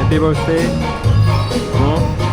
Happy birthday. Oh.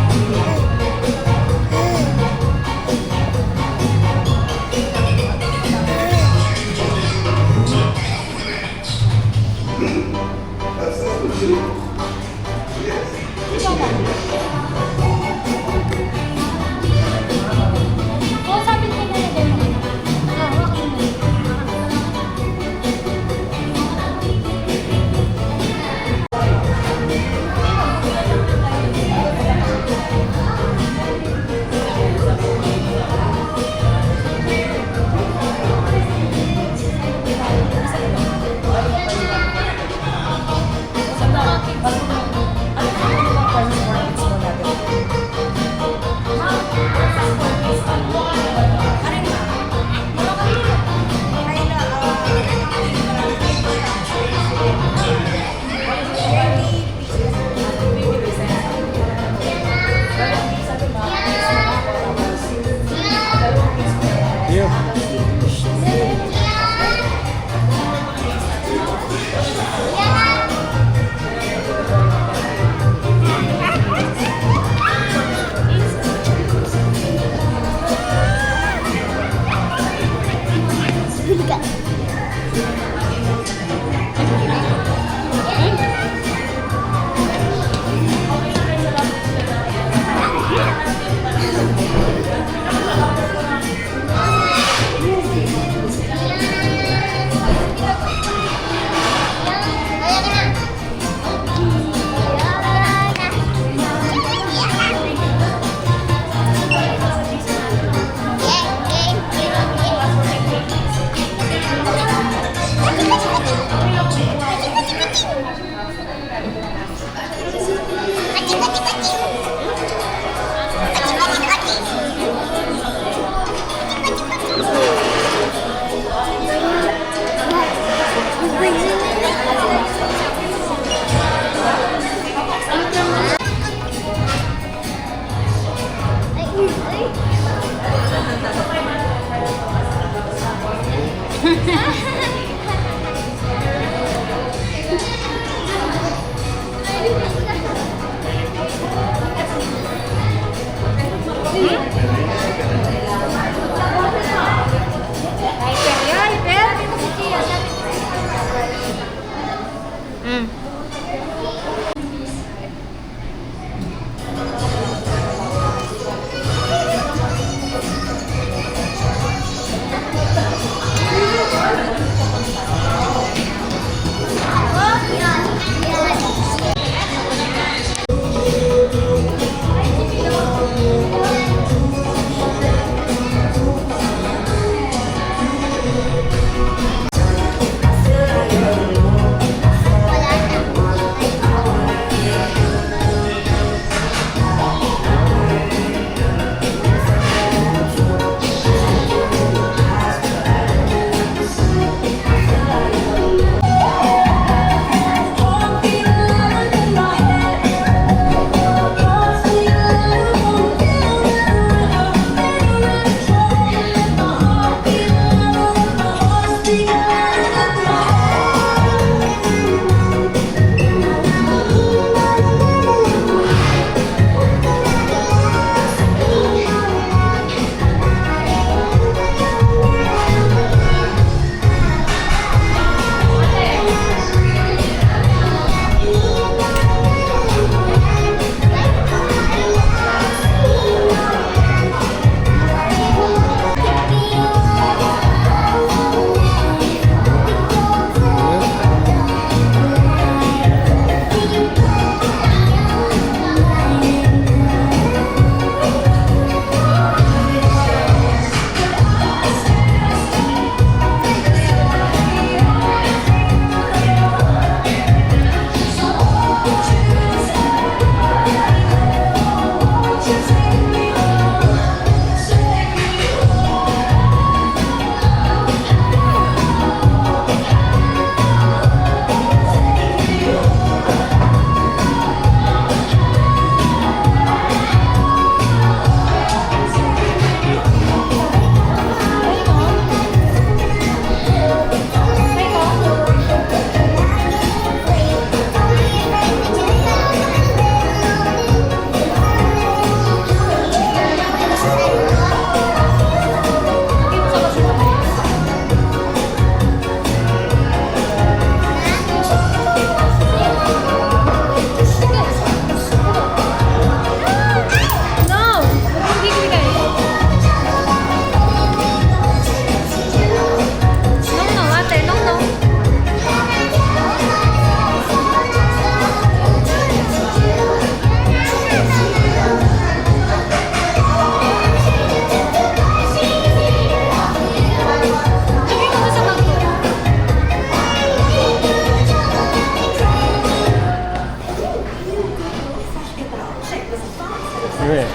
왜?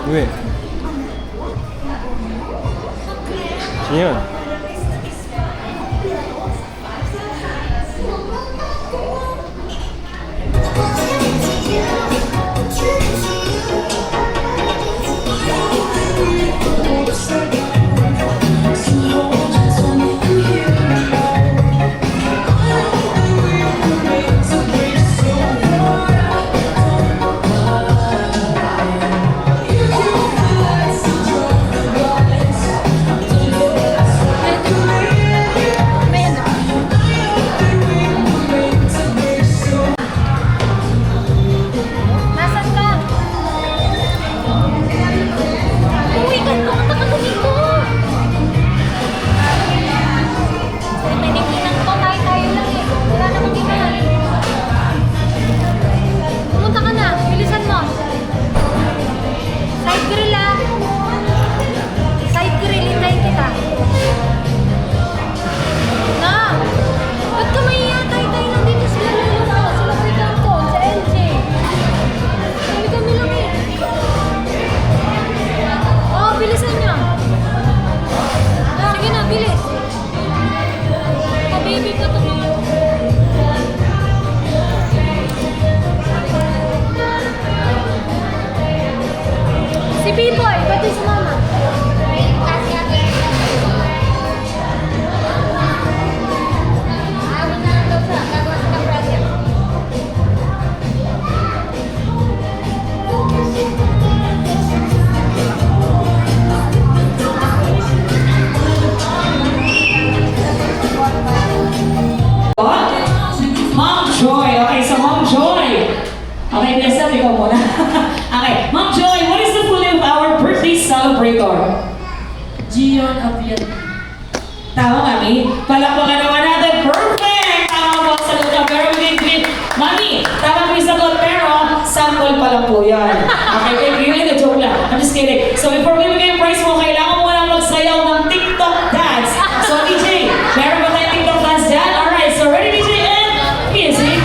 왜? 지현. Nasaan ka? Uy, pumunta ka dito. Tinitingnan ko, tayo lang eh. Wala namang iba. Pumunta ka na, bilisan mo. Side grill ah. Side grill, hintayin kita. Na! Ba't ka mahiya? Tayo lang dito sila lolo mo. Sila kay Canton, sa LJ. Kami lang eh. Oh, bilisan niyo. Sige na, bilis. Oh, baby ko to. Si Pipoy, ba't yung sumama? Ma'am Joy. Okay, so Ma'am Joy. Okay, Nessa, ikaw muna. Okay, Ma'am Joy, what is the full name of our birthday celebrator? Gion Avian. Tama, Mami? Palakpakan naman natin. Perfect! Tama po, sagot ka. Pero hindi. Mami, tama po yung sagot, pero sample pa lang po yan. Okay, yun yung joke lang. I'm just kidding. So before we begin yung prize mo, kailangan mo lang magsayaw ng TikTok dance. So DJ, meron ba tayong TikTok dance dyan? Alright, so ready DJ and music.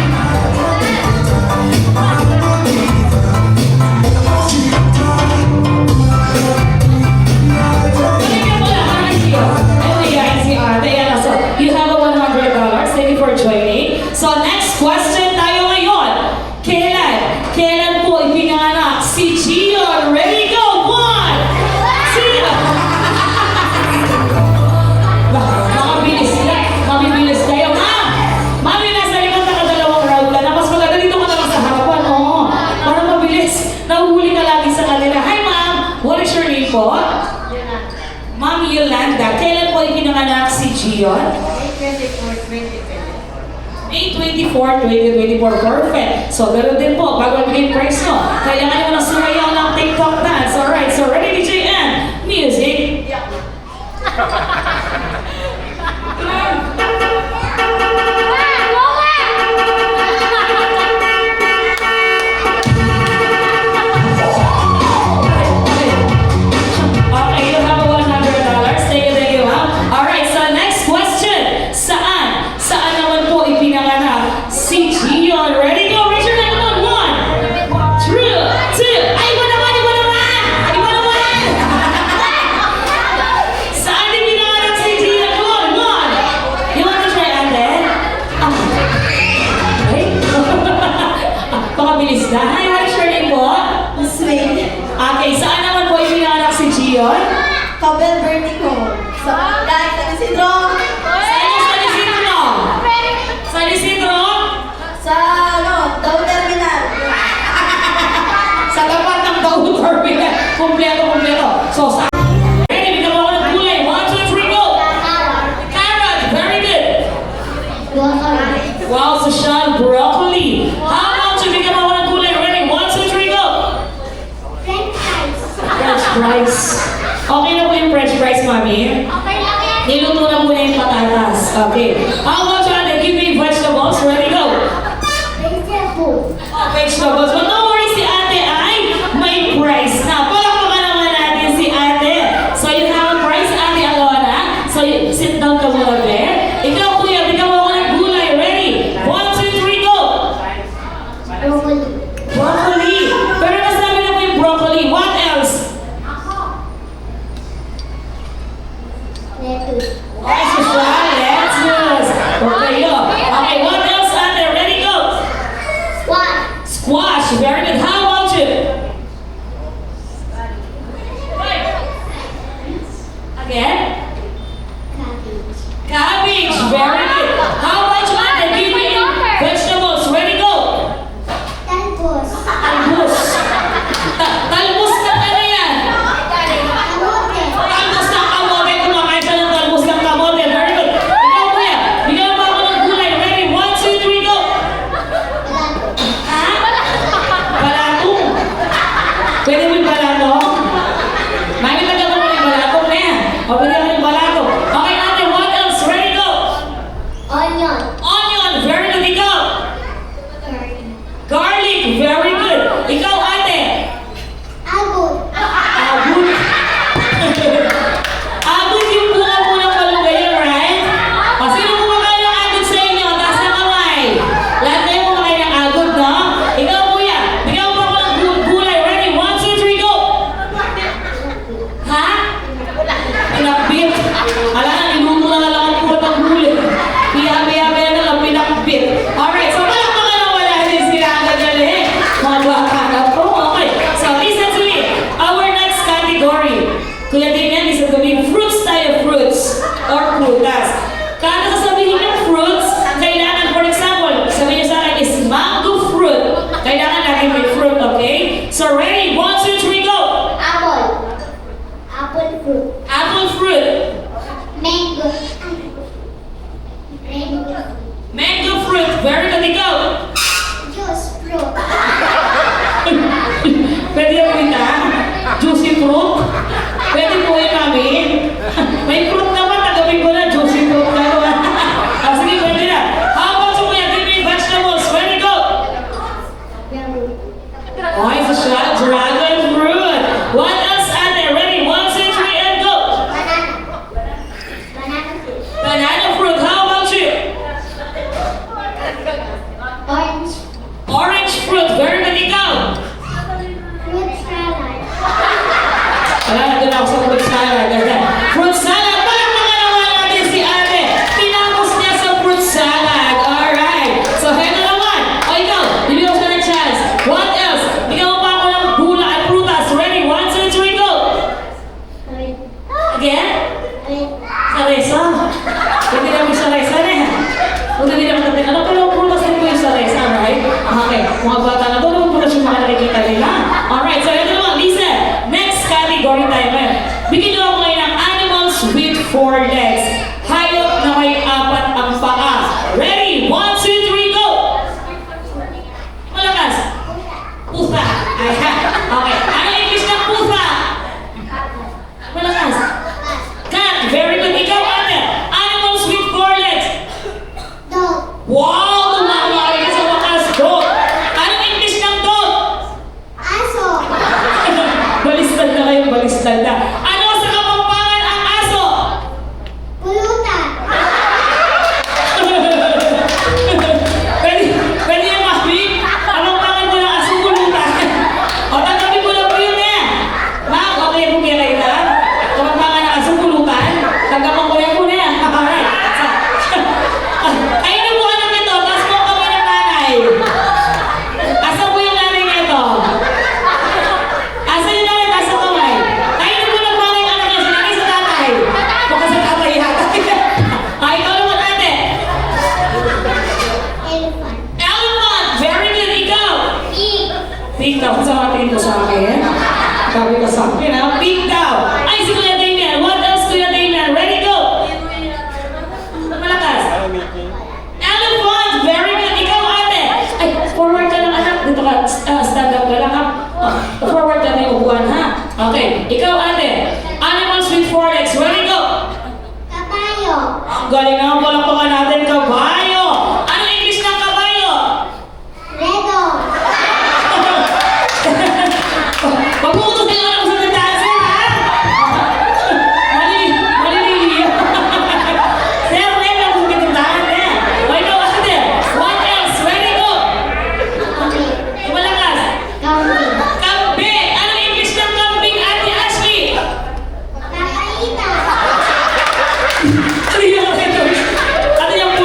You have a $100. Thank you for joining. So next question tayo ngayon. Kailan po ipinanganak si Gion? Ready, go! 1, 2. Mabilis sila. Mabilis kayo. Mami, nasa likod na kadalawang round ka na. Mas maganda dito ka naman sa harapan. Oo. Para mabilis. Nahuhuli ka lagi sa kanila. Hi, ma'am. What is your name po? Ma'am Yolanda, kailan po ipinanganak si Gion? May 24, 2024. Perfect. So, ganoon din po, bago ang price mo. Kailangan nyo na sumayaw ng TikTok dance. Alright, so ready DJ and music. Okay, you have a $100. Thank you, ma'am. Alright, so next question. Saan naman po ipinanganak si Gion? Ready, go! Raise your hand on 1, 2. Ay, iba naman! Saan ipinanganak si Gion? Come on! You want to try, ate? Ay? Pakabilis na. Hi, what is your name po? Okay, saan naman po ipinanganak si Gion? Kabel Vertigo. Sa dahil sa Isidro. San Isidro? San Isidro? Sa Dow Terminal. Sa tapat ng Dow Terminal. Kompleto. So, ready? Bigyan mo ako ng kulay. 1, 2, 3, go! Carrot. Very good. Wow, so Sean, broccoli. How about you? Bigyan mo ako ng kulay. Ready? 1, 2, 3, go! French fries. Okay na po yung French fries, mami? Okay lang yan. Niluto na po na yung patatas. Okay. How about you? Give me vegetables. Ready? Go! Oh, vegetables. But no worries, si ate ay may price na. Palakpakan naman natin si ate. So you have a price, ate Alona. So sit down ka muna there. Ikaw, kuya, bigyan mo ako ng gulay. Ready? 1, 2, 3, go! Broccoli. Pero nasabi Squash, very good. How about you? Again? Cabbage, very good. How about you, Ate? Give me vegetables. Ready, go. Talbos. Talbos. Talbos na ano yan? Kamote. Talbos ng kamote. Kumakain ka ng talbos ng kamote. Very good. Ikaw, kuya. Bigyan mo ako ng gulay. Ready? 1, 2, 3, go. Ha? Balatong. Pwede mo yung balatong? Mami, lagyan mo yung balatong na yan. O, bigyan mo yung balatong. Okay, ate, what else? Ready, go. Onion. Onion. Very good. Ikaw. Garlic. Very good. Ikaw, ate. Agod. Abot. Abot yung bunga-bunga ng malunggay yun, right? O, sino kumakain ng agod sa inyo? Taas na kamay. Lahat kayo kumakain ng agod, no? Ikaw, kuya. Bigyan mo ako ng gulay. Ready? 1, 2, 3, go! Ha? Pinakbit. Ala na, iluto na lang ang puwat ng gulay. Piya-piya-piya na lang, pinakbit. Alright, so palakpakan na wala din sila agad galing. Mga baka na po. Okay, so listen to me. Our next category. Kuya Damian, is going to be fruits tayo, fruits or prutas. Kada sasabihin yung fruits, kailangan, for example, sabihin niyo sa akin is mango fruit. Kailangan lagi may fruit, okay? So ready? 1, 2, 3, go! Apple. Apple fruit. Apple fruit. Mango. Mango. Mango fruit. Very good, ikaw. Juice fruit. Pwede yung kita? Juicy fruit? Pwede po yung mami? May fruit naman, tagapin ko na, juicy fruit na. Sige, pwede na. How about you, kuya? Give me vegetables. Ready, go! Oh, it's a shot. Dragon fruit. What else, ate? Ready? 1, 2, 3, and go! Banana. Banana fruit. Banana fruit. How about you? Orange. Orange fruit. Very good, ikaw. Fruit salad. Wala na doon ako sa fruit salad. Fruit salad. Palakpakan naman natin si ate. Tinapos niya sa fruit salad. Alright. So, heto naman. O ikaw, bibigyan ko sa ng chance. What else? Bigyan mo pa ako ng gula at prutas. Ready? 1, 2, 3, go! Again? Saresa. Hindi namin saresa na eh. Kung hindi naman natin, ano pero prutas din ko yung saresa, right? Okay. Mga bata na to, naman prutas yung mga nakikita nila. Alright. So, heto naman. Lisa, next category tayo ngayon. Bigyan niyo ako ngayon ng animals with 4 legs. Hayop na may 4 ang paa. Ready? 1, 2, 3, go! Malakas. Pusa. Ayan. Okay. Ano English ng pusa? Malakas. Cat. Very good. Ikaw, ate. Animals with 4 legs. Dog. Wow! Tumawari ka sa wakas. Dog. Anong English ng dog? Aso. Balistad na kayo, balistad na. Ano sa kapampangan ang aso? Pulutan. Pwede yung mami? Anong pangan ko ng aso pulutan? O, tanggapin ko lang po yun eh. Ma'am, okay po kaya kayo? Kapampangan ng aso pulutan? Tanggapin ko lang po na yan. Alright. Ayun po anak ito, taas mo kami ng nanay. Asan po yung nanay nito? Asan yung nanay, taas ang kamay? Ayun po ng nanay ang anak niya, si nanay sa tatay. Baka sa tatay yata. Ay, ikaw naman ate. Elephant. Elephant! Very good, ikaw! Pig. Pig daw, sa mga tingin ko sa akin. Sabi ka sa akin, ha? Pig daw! Ay, si Kuya Damian. What else, Kuya Damian? Ready, go! Malakas. Elephant! Very good. Ikaw, ate. Ay, forward ka lang, anak. Dito ka, stand up ka lang, ha? Forward ka na yung upuan, ha? Okay. Ikaw, ate. Animals with 4 legs. Ready, go! Kabayo. Ang galing naman palakpakan natin, kabayo! Ano English ng kabayo? Redo. Pagputos din ako sa tindahan, sir, ha? Maliliyo. Sir, meron ako sa tindahan, eh. O, ikaw, ate. What else? Ready, go! Kambing. Malakas. Kambing. Kambing! Anong English ng kambing, Ate Ashley? Papaita. Ano yung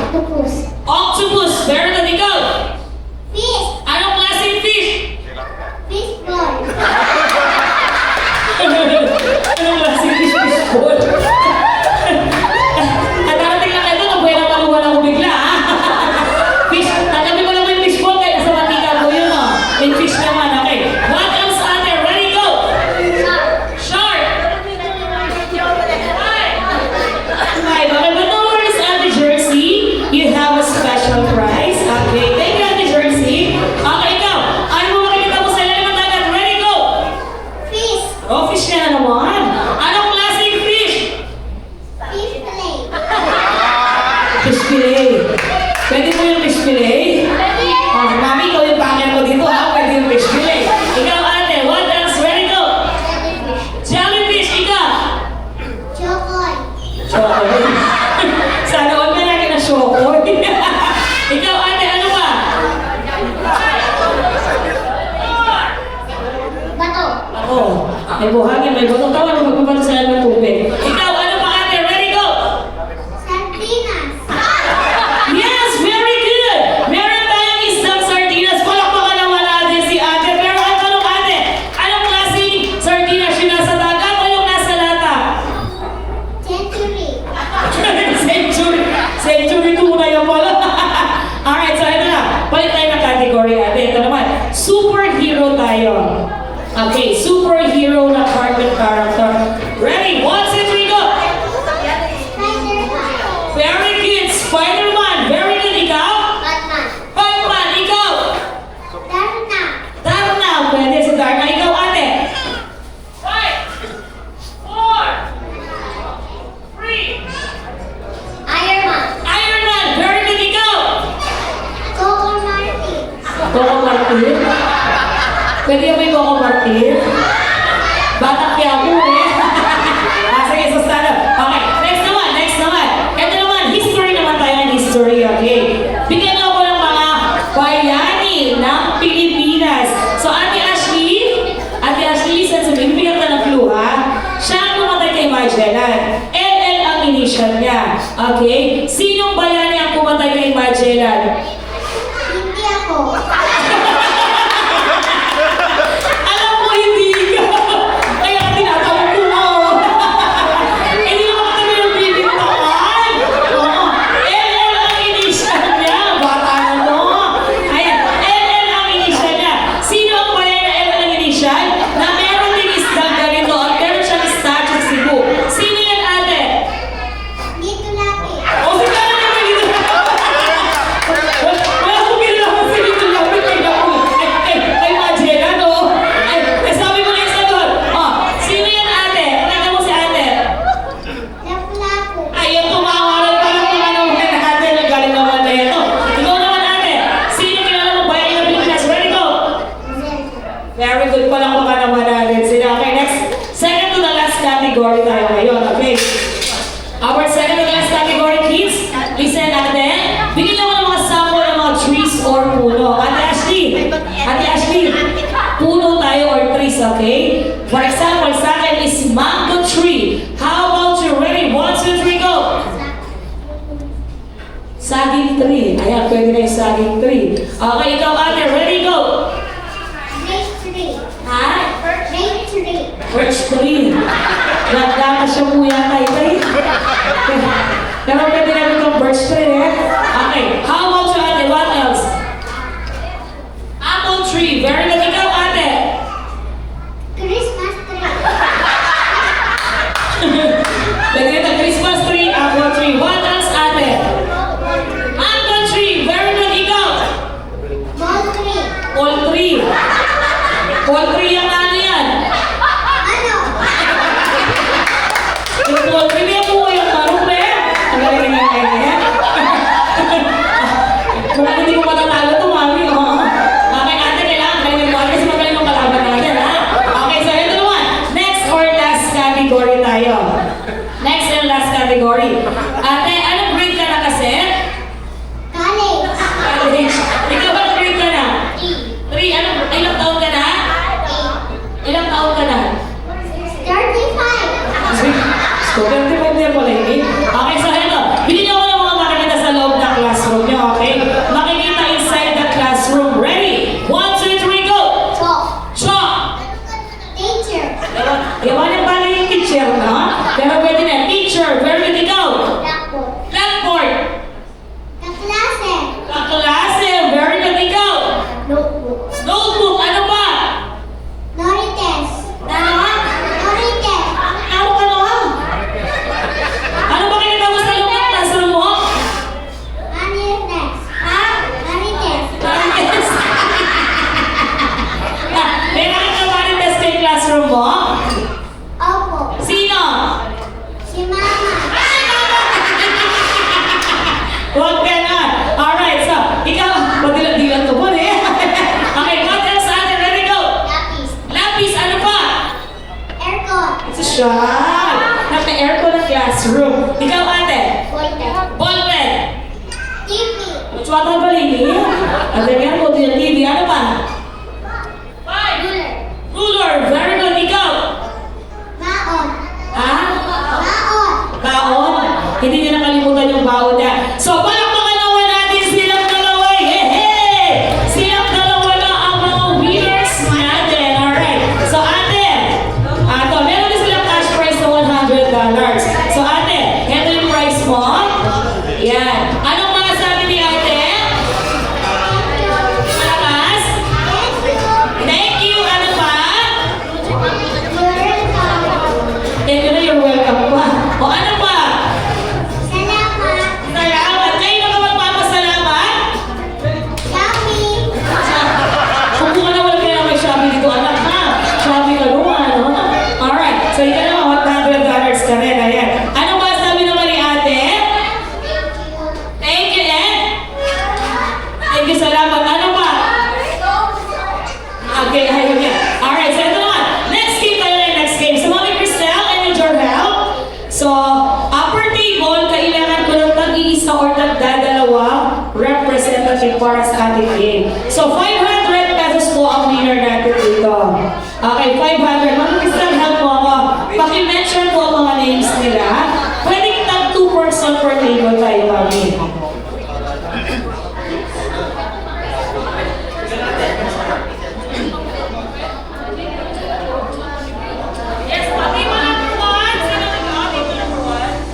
Octopus. Octopus. Very good. Ikaw. Fish. Anong klaseng fish? Fishball. Anong klaseng fish? Fishball. At darating lang ito, nabuhay na maluwan ako bigla, ha? Fish. Tatabi ko lang yung fishball kaya nasa matika ko yun, ha? May fish naman, okay. What else are there? Ready, go! Shark. Right, okay, but no worries, Ate Jersey. You have a special prize. Okay, thank you, Ate Jersey. Okay, ikaw. Ano mo makikita mo sa ilalim ng dagat? Ready, go! Fish. Oh, fish ka na naman. Anong klaseng fish? Fish fillet. Fish fillet. Pwede mo yung fish fillet? Oh, mami, ikaw yung pangyan ko dito, ha? Pwede yung fish fillet. Ikaw, ate, what else? Ready, go! Jellyfish, ikaw! Chocoy. Chocoy. Sana all ka lagi na chocoy. Ikaw, ate, ano ba? Bato. Ako, may buhangin, may butong tawa na magpapato sa ng tubig. Ikaw, ano pa, ate? Ready, go! Sardinas. Yes, very good! Meron tayong isang sardinas. Palakpakan naman natin si ate. Pero ang tanong, ate, anong klaseng sardinas yung nasa dagat o yung nasa lata? Century. Century 2 na yan pala. Alright, so ito na. Palit tayo ng category, ate. Ito naman, superhero tayo. Okay, superhero na cartoon character. Ready? 1, 2, 3, go! Spider-Man. Very good. Spider-Man. Very good. Ikaw? Batman. Batman. Ikaw? Darna. Darna. Pwede si Darna. Ikaw, ate? 5, 4, 3. Iron Man. Iron Man. Very good. Ikaw? Coco Martin. Coco Martin. Pwede yung may Coco Martin? Batak kaya ako eh. Sige, so stand up. Okay, next naman. Ito naman, history naman tayo ng history, okay? Bigyan ako ng mga bayani ng Pilipinas. So, Ate Ashley, listen to me, bigyan ka ng clue, ha? Siya ang pumatay kay Magellan. LL ang initial niya, okay? Sinong bayani ang pumatay kay Magellan? Hindi ako. Alam mo, hindi ka. Kaya tinatawag ko mo. Hindi mo kami yung bibintaan. Oo. LL ang initial niya. Bata na mo. Ayan. LL ang initial niya. Sino ang bayan na LL ang initial? Na meron din isdang ganito at meron siyang statue sa Cebu. Sino yan, ate? Dito laki. O, si Kara naman dito. Wala akong ginagawa sa dito lang. Ay, Magellan, no? Ay, sabi ko na isa doon. Oh, sino yan, ate? Tingnan mo si ate. Lapu-lapu. Ay, yung tumawaran pa lang naman natin. Ang galing naman na ito. Ikaw naman, ate. Sino kilala mo ba yung Pilipinas? Ready, go! Very good pa lang baka naman natin sila. Okay, next. Second to the last category tayo ngayon, okay? Our second to the last category, kids. Listen, ate. Bigyan niyo ako ng mga sample ng mga trees or puno. Ate Ashley, puno tayo or trees, okay? For example, sa akin is mango tree. How about you? Ready? 1, 2, 3, go! Saging tree. Ayan, pwede na yung saging tree. Okay, ikaw, ate. Ready, go! Grape tree. Ha? Grape tree. Birch tree. Ganda ka siya mo yan, tay. Pero pwede namin itong birch tree, eh? Okay, how about you, ate? What else? Apple tree. Very good. Ikaw, ate. Christmas tree. Pwede ito, Christmas tree, apple tree. What else, ate? Mango tree. Very good. Ikaw. Ball tree. Poultry. Poultry yung ano yan? Ano? Yung poultry niya po yung marong, eh? Ang galing nga kayo niya. Kung hindi ko matatalo ito, mami, oh. Okay, ate, kailangan galing mo kasi magaling yung kalaban natin, ha? Okay, so ito naman. Next or last category tayo. Next and last category. Ate, anong grade ka na kasi? College. College. Ikaw ba grade ka na? 3. Ilang taon ka na? Ilang taon ka na? 35. Student din pala yun. Okay, so ito. Bili niyo ako ng mga makikita sa loob ng yung baon niya. So, palakpakan naman natin silang dalawa. Yehey! Silang dalawa na ang mga winners natin. Alright. So, ate, meron din silang cash prize na $100. So, ate, ito yung prize mo. Yan. Anong mga sabi ni ate? Malakas? Thank you. Ano pa? Thank you na, you're welcome pa. O ano pa? Salamat. Kayo na ba magpapasalamat? Kung ka na wala kayo na may Shopee dito, anak ha. Shopee ka naman, no? Alright. So, ikaw naman, $100 ka rin. Ayan. Ano ba sabi naman ni ate? Thank you, Ed. Thank you, salamat. Ano pa? Okay, ayun yan. Alright, so ito naman. Next game tayo na yung next game. So, Mami Cristel and yung Jorhel. So, upper table, kailangan ko ng tag-iisa or tagdadalawa representative para sa ating game. So, 500 pesos po ang winner natin dito. Okay, 500. Mami Cristel, help mo ako. Paki-mention po ang mga names nila. Pwedeng tag 2 person per table tayo, Mami. Yes, table number 1. Sino nag-table number 1?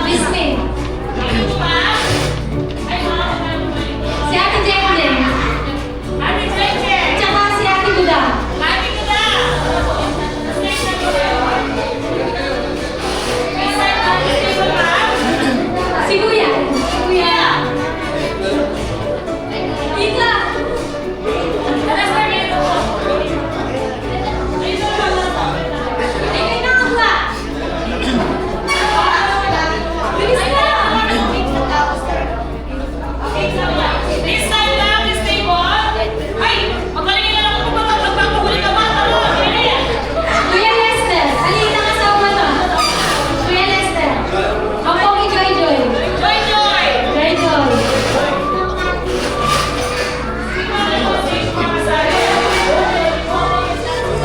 Biscuit. Si Ate Jacqueline. Tsaka si Ate Buda. Si Kuya. Kuya. Ika. Ay, nakakla. Bilis na. This time lang, this table. Ay, magaling na lang ako magpapahuli ka ba? Kuya Lester. Halika ka sa umano. Kuya Lester. Ang pogi Joy Joy. Joy, Joy! Joy Joy.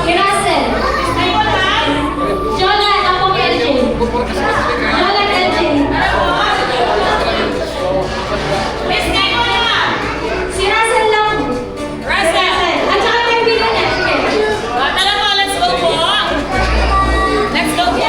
Si Russell. Jolan. Ang pogi LJ. Jolan LJ. Miss Table naman! Si Russell lang. Russell! At saka kaibigan niya. Sige. Tara po, let's go po! Let's go po!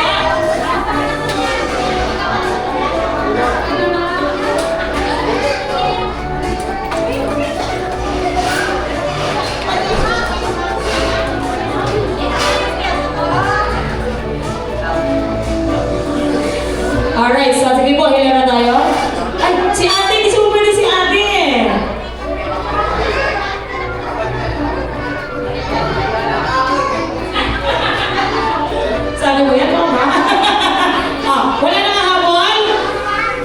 Alright, so sige po, hila na tayo. Ay, si ate, hindi siya pwede si ate. Sabi mo yan, mama. Wala na nga habol.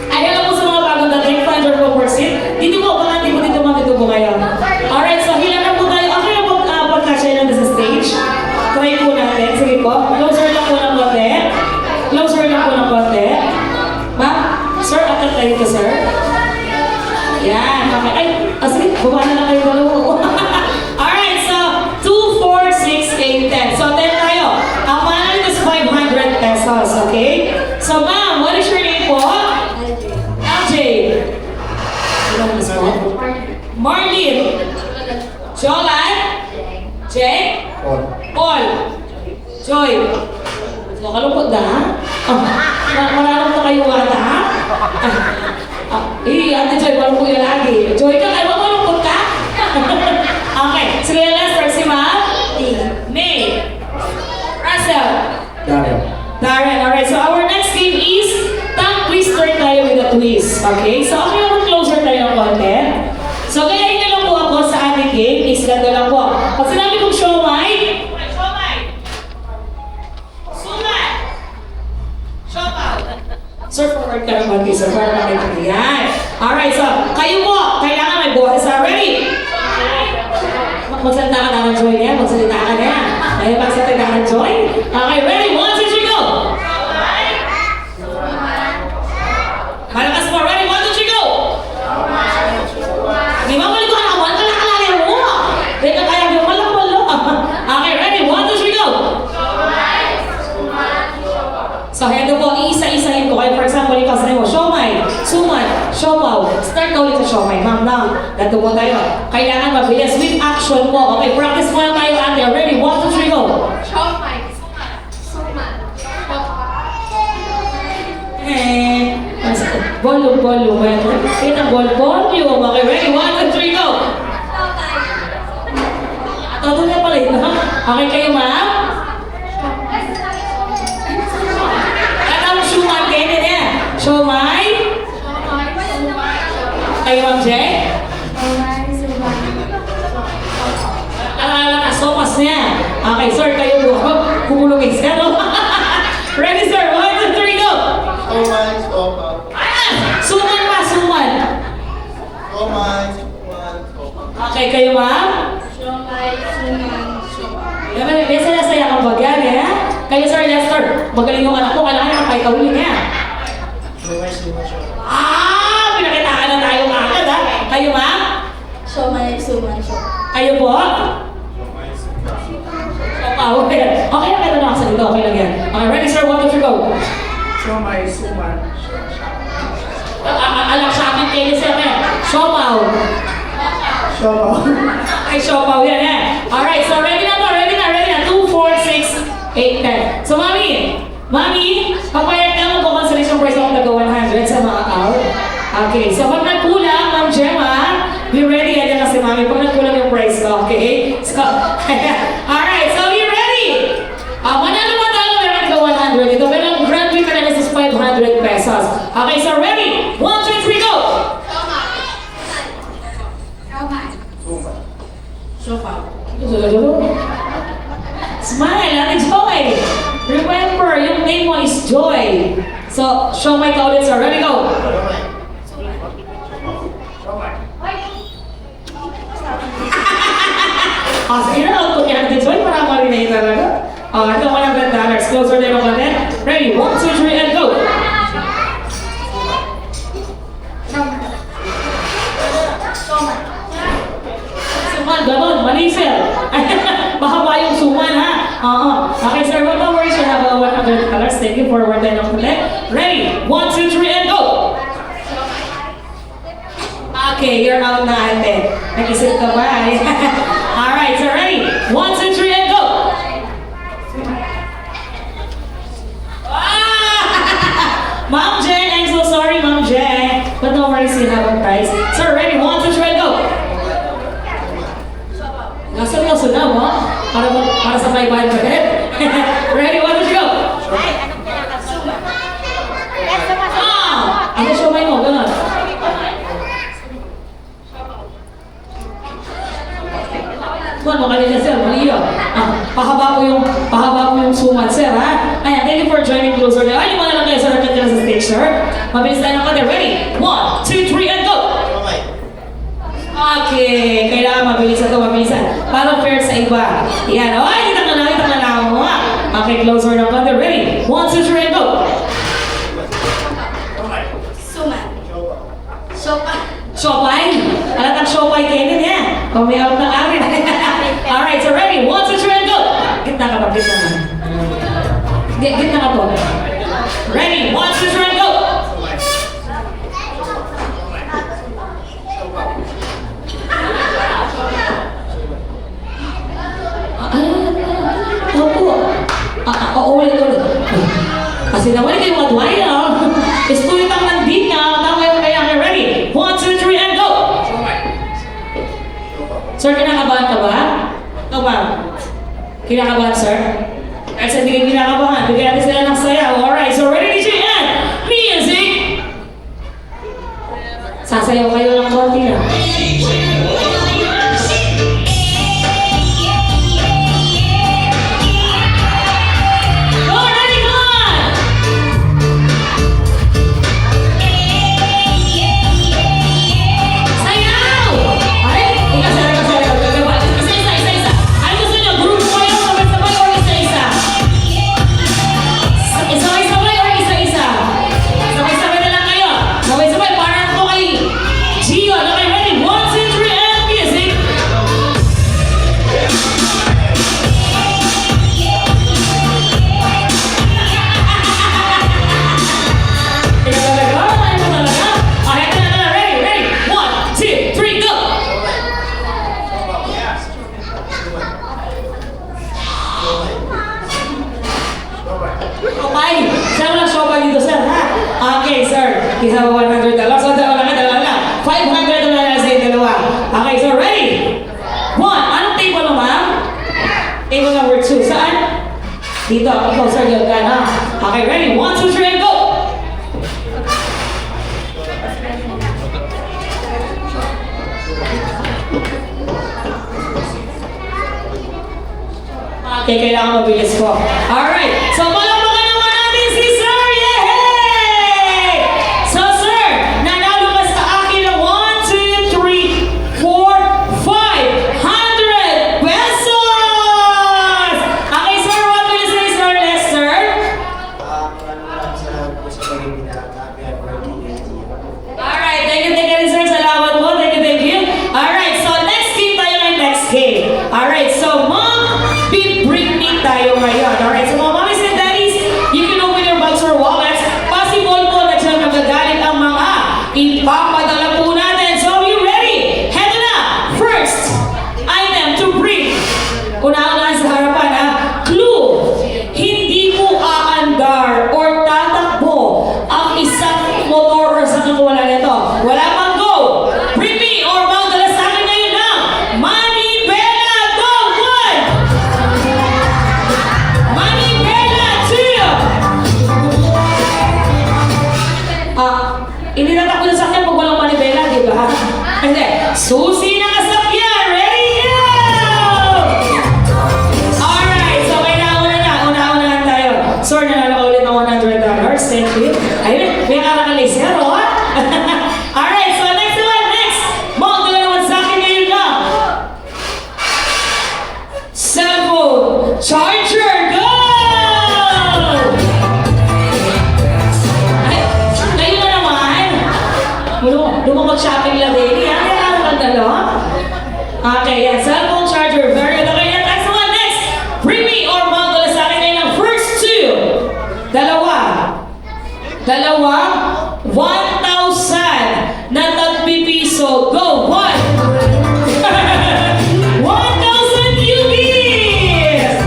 Ay, alam mo sa mga bagong dating, find your row for seat. Dito po, baka hindi po dito matitubo kayo. Alright, so hila na po tayo. Okay na po pagkasya natin sa stage. Try po natin. Sige po, closer lang po ng konti. Closer lang po ng konti. Ma'am, sir, atat tayo ito, sir. Yan, okay. Ay, sige, baba na lang kayo dalawa. Alright, so 2, 4, 6, 8, 10. So 10 tayo. Ang manalo is 500 pesos, okay? So ma'am, what is your name po? LJ. Ilan is po? Marlene. Jolan. Jay. Paul. Joy. Nakalungkot na, ha? Mararap na kayo ata, ha? Ate Joy, malungkot yan lagi. Joy ka, kayo malungkot ka? Okay, sige, Lester, si Ma'am? May. Russell. Darren, alright. So our next game is tongue twister tayo with a twist. Okay? So okay naman closer tayo ng konti. So kaya na lang po ako sa ating game is ganito lang po. Pag sinabi kong siomay, suman, siopaw. Sir, forward ka naman, sir. Para makita niyo. Yan. Alright, so kayo po, kailangan may boses. Ready? Magsalita ka na ng Joy niya. Magsalita ka na. Ay, magsalita ka ng Joy. Okay, ready? 1, 2, 3, go! Malakas mo. Ready? 1, 2, 3, go! Di ba balik ko na? Wala ka nakalala mo. Di ka kaya yung malak-malo. Okay, ready? 1, 2, 3, go! siomay. Ma'am, now, dato po tayo. Kailangan mabilis with action po. Okay, practice muna tayo ate. Ready? 1, 2, 3, go! Siomay. Suman. Eh, volume. Kita volume. Okay, ready? 1, 2, 3, go! Todo na pala ito. Okay kayo, ma'am? Anong suman kayo niya? Siomay? Kayo, Ma'am Jay? Alala ka, sopas niya. Okay, sir, kayo po. Kumulungin siya, no? Ready, sir? 1, 2, 3, go! Siomay, sopa. Suman pa, suman. Siomay, suman, sopa. Okay, kayo, ma'am? May saya-saya kang bagyan, eh? Kayo, Sir Lester, magaling yung anak ko. Kailangan naman kayo kawin niya. Siomay, suman. Pinakitaan na tayo agad, ha? Kayo, ma'am? Siomay, suman, Kayo po? Okay. Okay lang, ito na ako sa dito. Okay lang yan. Okay, ready, sir? 1, 2, 3, go. Siomay, suman. Alak sa akin kayo, sir, eh. Siopaw. Siopaw. Ay, siopaw yan, eh. Alright, so ready na to, ready na. 2, 4, 6, 8, 10. So, mami, papayag ka mo kung consolation prize ako taga 100 sa mga out. Okay, so pag nagkulang, Ma'am Gemma, be ready. Yan na si mami. Pag nagkulang yung prize ko, okay? So, alright, so be ready. Manalo pa tayo, meron taga 100. Ito, pero ang grand winner na is 500 pesos. Okay, so ready? 1, 2, 3, go! Smile, Ate Joy! Remember, yung name mo is Joy. So, show my ka ulit, sir. Ready, go! Sige na, output niya Ate Joy para marinate talaga. Ito, $100. Closer din ako natin. Ready, 1, 2, 3, and go! Suman, ganon, mali sir. Mahaba yung suman ha. Okay sir, what don't worry, sir, have a $100. Thank you for what I know today. Ready? 1, 2, 3, and go! Okay, you're out na ate. Nag-isip ka ba? Alright, so ready? 1, 2, 3, and go! Ma'am Jen, I'm so sorry, Ma'am Jen. But don't worry, you have a prize. Sir, ready? 1, 2, 3, and go! Seryoso na mo? Para sa 500. Ready? 1, 2, 3, go! Ano siomay mo? Ganon. Tuwan mo kanina sir, mali yun. Pahaba ko yung suman sir ha. Ayan, thank you for joining closer now. Ay, mga lang kayo sir, nakita na sa stage sir. Mabilis tayo ng kanya. Ready? 1, 2, 3, and go! Okay, kailangan mabilisan. Para fair sa iba. Yan, ay, kita na lang mo ha. Okay, closer ng kanya. Ready? 1, 2, 3, and go! Siopay? Alatang siopay kayo din yan. May out na amin. Alright, so ready? 1, 2, 3, and go! Gitna ka pa, gitna ka. Gitna ka po. Ready? 1, 2, 3, and go! Ulit. Kasi naman kayo madway na. Istulit ang nandit na. Tama yung kaya. Ready? 1, 2, 3, and go! Sir, kinakabahan ka ba? Ito ba? Kinakabahan, sir? Kahit sa hindi kayo kinakabahan, bigyan natin sila ng sayaw. Alright, so ready, DJ, and music! Sasayaw kayo ng konti na. G Isa pa 100 dalawa. So, dalawa lang. 500 na lang sa yung dalawa. Okay, so ready? 1. Anong table mo, ma'am? Table number 2. Saan? Dito. Ikaw, sir, yun ka na. Okay, ready? 1, 2, 3, and go! Okay, kailangan mabilis po. Alright, so palakpakan naman natin si Sir! Yay! So Sir, nanalo ka sa akin ng 1, 2, 3, 4, 500 pesos! Okay Sir, what will you say Sir Lester? Maraming salamat po sa pagiging happy birthday. Alright, thank you Sir. Salamat po. Thank you. Alright, so next game tayo ng next game. Alright, so bring me tayo ngayon. Alright, so mga mommies and daddies, you can open your bags or wallets. Possible po na dyan magagalit ang mga ipapadala po natin. So are you ready? Heto na! First item to bring. Una-una sa harapan ha. Clue. Hindi po aandar or tatakbo ang isang motor or sa wala nito. Wala pang go. Bring me or magdala sa akin ngayon ng Manibela. Go! 1. Manibela 2. Inilatak ko na sa akin pag walang manibela, di ba? Hindi. Susi na kasakyan. Ready, go! Alright, so una-una tayo. Sir, nanalo ka ulit ng $100. Thank you. Ayun, may kakakalisya, o? Alright, so next. Mga dala naman sa akin ngayon na. Cellphone charger, go! Ay, ngayon na naman. Mag-shopping lang din. Yan, meron kang dalawa. Okay, yan. Cellphone charger. Very good. Okay, yan. Next one. Next. Bring me or mga dala sa akin ngayon ng first 2. Dalawa. 1,000 na tagpipiso. Go! 1. 1,000 UBs!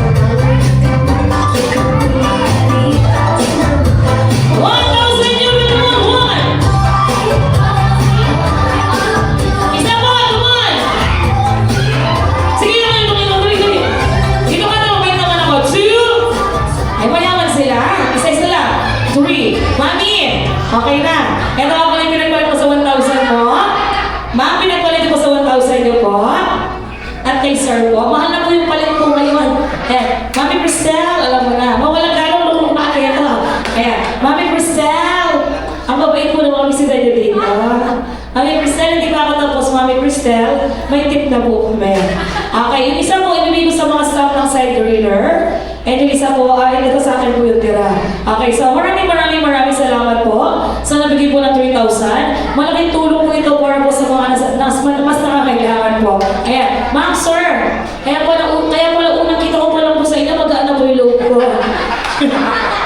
1,000 UBs naman! 1! Isa pa! 1! Sige naman, tuloy. Dito ka na, mabait naman ako. 2! Ay, mayaman sila. Isa lang. 3. Mami! Okay na. Ito ako yung pinagpalit ko sa 1,000 mo. Ma'am, pinagpalit ko sa 1,000 niyo po. At kay sir po, mahal na po yung palit ko ngayon. Ayan, Mami Cristel, alam mo na. Mawalang galong lukong na kaya ito. Ayan, Mami Cristel. Ang mabait po ng Mami si Daddy dito. Mami Cristel, hindi pa ako tapos. Mami Cristel, may tip na po kami. Okay, yung isa po, ibibigay ko sa mga staff ng side driller. And yung isa po, ito sa akin po yung tira. Okay, so maraming salamat po. So nabigay po ng 3,000. Malaking tulong po ito para po sa mga mas nakakailangan po. Ayan, ma'am, sir. Kaya pala unang kita ko pa lang po sa inyo, magaan na po yung loob ko.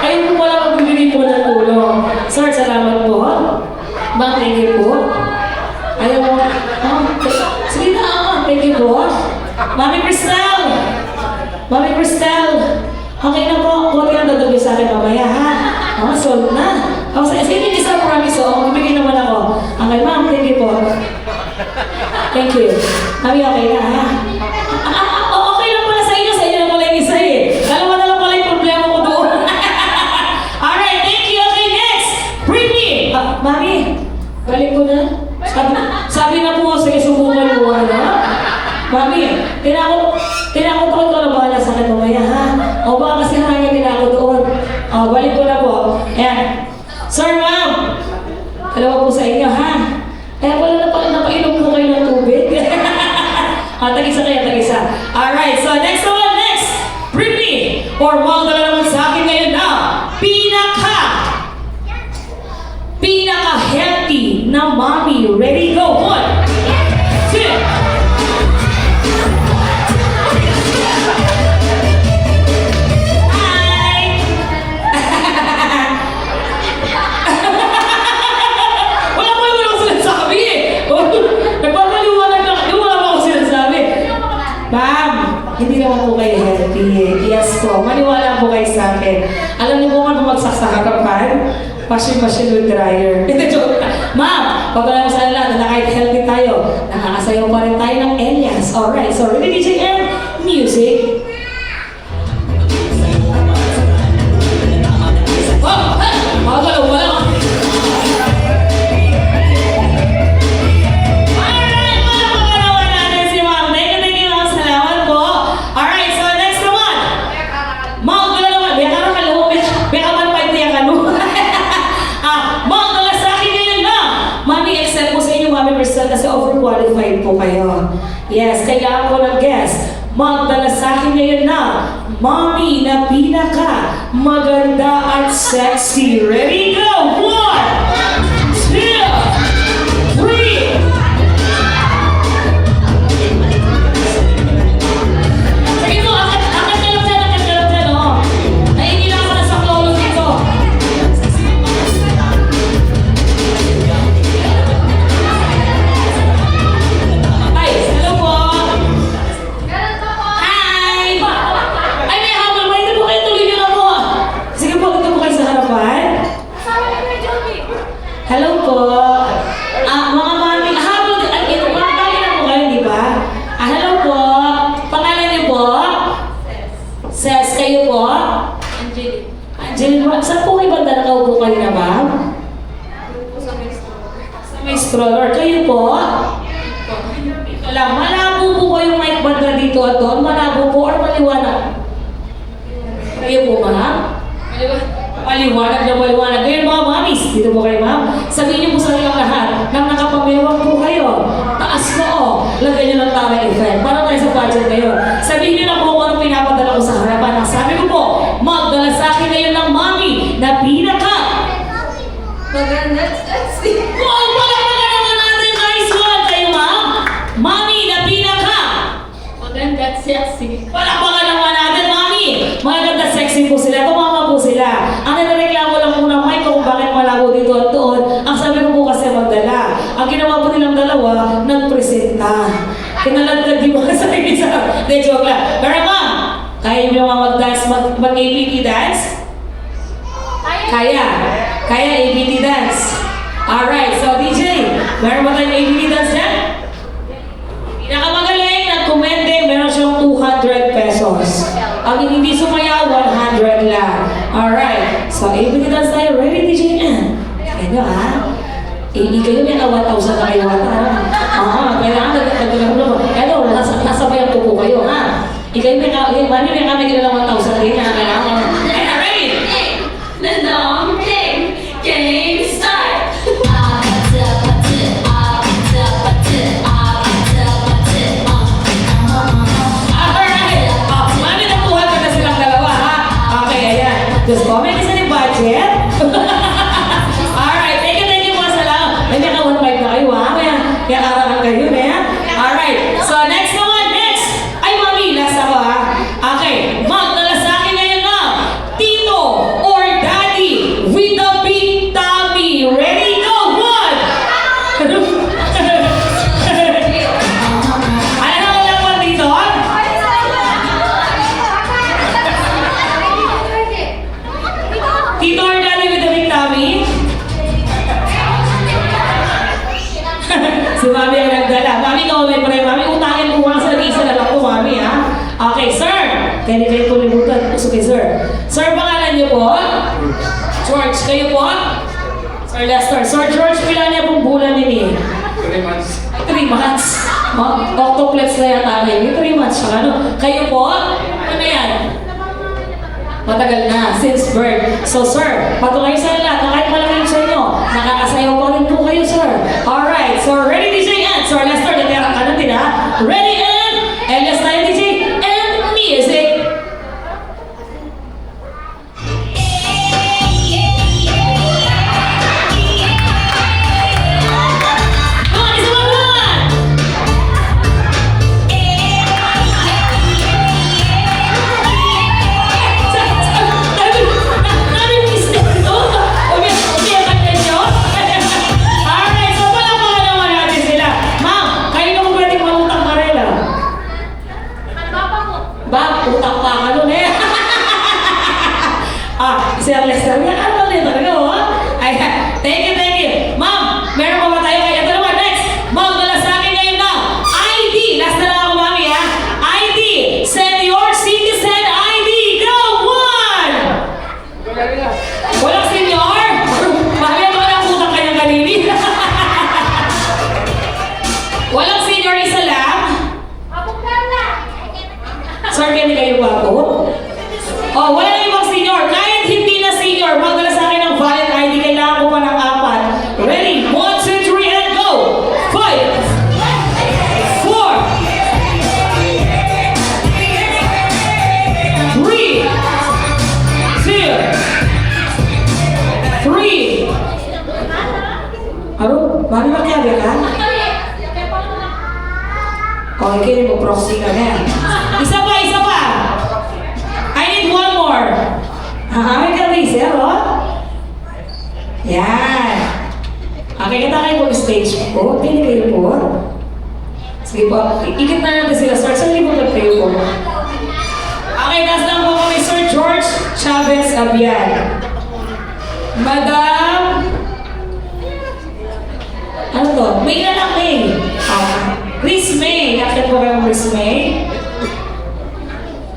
Ayun po pala magbibigay po ng tulong. Sir, salamat po. Ma'am, thank you po. Ayaw mo, sige na, thank you po. Mami Cristel, okay na po. Huwag kang dadagay sa akin mamaya, ha? Sold na. Sige, hindi sa promise, magbigay naman ako. Okay, ma'am, thank you po. Thank you. Mami, okay na, ha? Okay lang pala sa inyo lang pala yung isa eh. Dalawa na lang pala yung problema ko doon. Alright, thank you. Okay, next. Bring me. Mami, balik ko na. Sabi na po, sige, subukan mo, ano? Mami, tinakot ko na bahala sa akin mamaya, ha? O baka kasi harangin nila ako doon. O, balik ko na po. Ayan. Sir, ma'am. Dalawa po sa inyo, ha? Kaya wala na pala napainom po kayo ng tubig. Tag-isa. Alright, so next one, next. Bring me. Or mga dala naman sa akin ngayon na pinaka-healthy na mommy. Ready, go. 1, 2. Hindi naman po kayo healthy. Yes po, maniwala po kayo sa akin. Alam niyo po kung bumagsak sa harapan? Washing with dryer. Ito joke lang. Ma'am, pag wala mo sa lahat na kahit healthy tayo, nakakasayaw pa rin tayo ng Elias. Alright, so ready DJ and music. Oh, hey! Magalaw mo lang. Alright, magalawan natin si Ma'am. Thank you, Ma'am. Salamat po. Alright, so next naman. Ma'am, magalawan. May kaluho. May kaman pa ito yung kaluho. Ma'am, sa akin ngayon na. Mami, excel po sa inyo, Mami Crystal, kasi overqualified po kayo. Yes, kaya ako nag-guess. Magdala sa akin ngayon na, Mami na pinaka maganda at sexy. Ready, go! 1, 2, 3. Sige mo, akit ka lang dyan, oh. Naiinila ko na sa klolo dito. Ay, hello po. Hi! Ay, may habol. May ito po kayo, tuloy nyo na po. Sige po, dito po kayo sa harapan. Hello po. Mga mami, habol. Ito, mga na po kayo, di ba? Hello po. Pangalan niyo po? Ses, kayo po? Angeline. Saan po kayo banda nakaupo kayo na, ma'am? Sa may stroller. Kayo po? Ito lang, malabo po ba yung mic banda dito at doon? Malabo po or maliwanag? Kayo po, ma'am? Maliwanag na maliwanag. Ngayon mga mamis, dito po kayo, ma'am. Sabihin niyo po sa kanilang lahat nang nakapamewang po kayo. Taas mo, oh. Lagyan niyo ng tamang effect. Para tayo sa budget kayo. Sabihin niyo na po kung anong pinapadala ko sa harapan. Ang sabi ko po, magdala sa akin ngayon ng mami na pinaka. Maganda, sexy. Wow! Palakpakan naman natin, nice one kayo, ma'am. Mami na pinaka. Maganda, sexy. Palakpakan naman natin, mami. Maganda sexy po sila. Tumama po sila. Ang nanareklamo lang po na mic kung bakit malabo dito at doon. Ang sabi ko po kasi magdala. Ang ginawa po nilang dalawa, nagpresenta. Kinalagdag di ba sa isa? De, joke lang. Pero ma'am, kaya niyo mag-dance, mag-ABT dance? Kaya. Kaya ABT dance. Alright, so DJ, meron ba tayong ABT dance yan? Pinakamagaling, nag-commende, meron siyang 200 pesos. Ang hindi sumaya, 100 lang. Alright, so ABT dance tayo. Ready, DJ N? Ano kayo may 1,000 na kayo kailangan nagdagdagan mo. Eto, nasabayan po po kayo, ha? Ikaw may kami kailangan 1,000 kayo na kailangan. Ready? The long game start! Alright! Mami, nakuha ko na silang dalawa, ha? Okay, ayan. Just comment isa ni budget. Alright, thank you po sa lang. May naka-1.5 na kayo, ha? Kaya karangan kayo, ha? Alright, so next naman, next! Ay, mami, last ako, ha? Okay, magdala sa akin ngayon na Tito or Daddy with the big tummy. Ready, go, 1! Ano na wala po dito? Tito or Daddy with the big tummy? Si Mami ang nagdala. Mami, ikaw may pare. Mami, utangin ko lang sa nag-isa na lang po, Mami, ha? Okay, sir. Kaya di kayo po libutan. So, okay, sir. Sir, pangalan niyo po? George, kayo po? Sir Lester. Sir George, pila niya pong bulan nini? 3 months. 3 months. Octoplex na yata kayo. 3 months siya, ano? Kayo po? Ano yan? Matagal na, since birth. So, sir, patuloy sa lahat na kahit malaking sa inyo, nakakasayaw pa rin po kayo, sir. Alright, so ready, DJ and Sir Lester, nagkaroon ka natin, ha? Ready and Elias tayo, DJ and music. Come on, isa pa, come on! Alright, so palakpakan naman natin sila. Ma'am, kayo na mo pwedeng mangutang karela. Ba, utang pa ka nun eh. Sir Lester, yan ano ba talaga, oh? Aro, mami magkaya ka? Okay, kayo mo proxy ka na. Isa pa, isa pa! I need one more. May ka-laser, oh? Yan. Okay, kita kayo po stage po. Pili kayo po. Sige po, ikit na natin sila. Sir, saan po kayo po? Okay, taas lang po kami, Sir George Chavez Abian. Madam... Ano to? May na lang, May. Chris May. Nakita po kayo, Chris May.